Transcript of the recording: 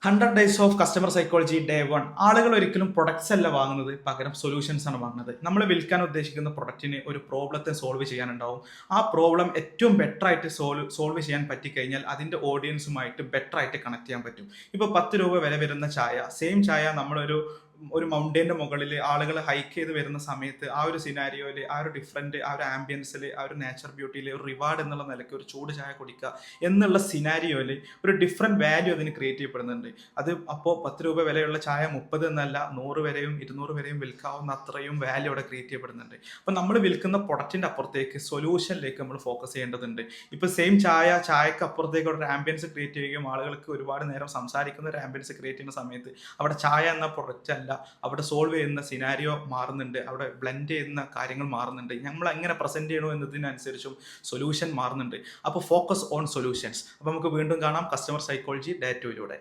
100 days of customer psychology day 1. ആളുകൾ ഒരിക്കലും products അല്ല വാങ്ങുന്നത്, പകരം സൊല്യൂഷൻസ് ആണ് വാങ്ങുന്നത്. നമ്മൾ വിൽക്കാൻ ഉദ്ദേശിക്കുന്ന പ്രൊഡക്റ്റിന് ഒരു പ്രോബ്ലത്തെ സോൾവ് ചെയ്യാനുണ്ടാവും. ആ പ്രോബ്ലം ഏറ്റവും ബെറ്റർ ആയിട്ട് സോൾവ് ചെയ്യാൻ പറ്റിക്കഴിഞ്ഞാൽ അതിൻ്റെ ഓഡിയൻസുമായിട്ട് ബെറ്റർ ആയിട്ട് കണക്ട് ചെയ്യാൻ പറ്റും. ഇപ്പോൾ 10 രൂപ വില വരുന്ന ചായ, സെയിം ചായ ഒരു മൗണ്ടൈൻ്റെ മുകളിൽ ആളുകൾ ഹൈക്ക് ചെയ്ത് വരുന്ന സമയത്ത് ആ ഒരു സിനാരിയോയിൽ, ആ ഒരു ഡിഫറൻറ്റ്, ആ ഒരു ആംബിയൻസിൽ, ആ ഒരു നേച്ചർ ബ്യൂട്ടിയിൽ ഒരു റിവാർഡ് എന്നുള്ള നിലയ്ക്ക് ഒരു ചൂട് ചായ കുടിക്കുക എന്നുള്ള സിനാരിയോയിൽ ഒരു ഡിഫറെൻറ്റ് വാല്യൂ അതിന് ക്രിയേറ്റ് ചെയ്യപ്പെടുന്നുണ്ട്. അത് അപ്പോൾ 10 രൂപ വിലയുള്ള ചായ 30 എന്നല്ല 100 വരെയും 200 വരെയും വിൽക്കാവുന്ന അത്രയും വാല്യൂ അവിടെ ക്രിയേറ്റ് ചെയ്യപ്പെടുന്നുണ്ട്. അപ്പോൾ നമ്മൾ വിൽക്കുന്ന പ്രൊഡക്റ്റിൻ്റെ അപ്പുറത്തേക്ക് സൊല്യൂഷനിലേക്ക് നമ്മൾ ഫോക്കസ് ചെയ്യേണ്ടതുണ്ട്. ഇപ്പോൾ സെയിം ചായക്ക് അപ്പുറത്തേക്ക് ഒരു ആംബിയൻസ് ക്രിയേറ്റ് ചെയ്യുകയും ആളുകൾക്ക് ഒരുപാട് നേരം സംസാരിക്കുന്ന ഒരു ആംബിയൻസ് ക്രിയേറ്റ് ചെയ്യുന്ന സമയത്ത് അവിടെ ചായ എന്ന പ്രൊഡക്റ്റ് അല്ല, അവിടെ സോൾവ് ചെയ്യുന്ന സിനാരിയോ മാറുന്നുണ്ട്, അവിടെ ബ്ലെൻഡ് ചെയ്യുന്ന കാര്യങ്ങൾ മാറുന്നുണ്ട്, നമ്മൾ എങ്ങനെ പ്രസന്റ് ചെയ്യണോ എന്നതിനനുസരിച്ചും സൊല്യൂഷൻ മാറുന്നുണ്ട്. അപ്പോൾ ഫോക്കസ് ഓൺ സൊല്യൂഷൻസ്. അപ്പോൾ നമുക്ക് വീണ്ടും കാണാം കസ്റ്റമർ സൈക്കോളജി ഡേ 2 യിലൂടെ.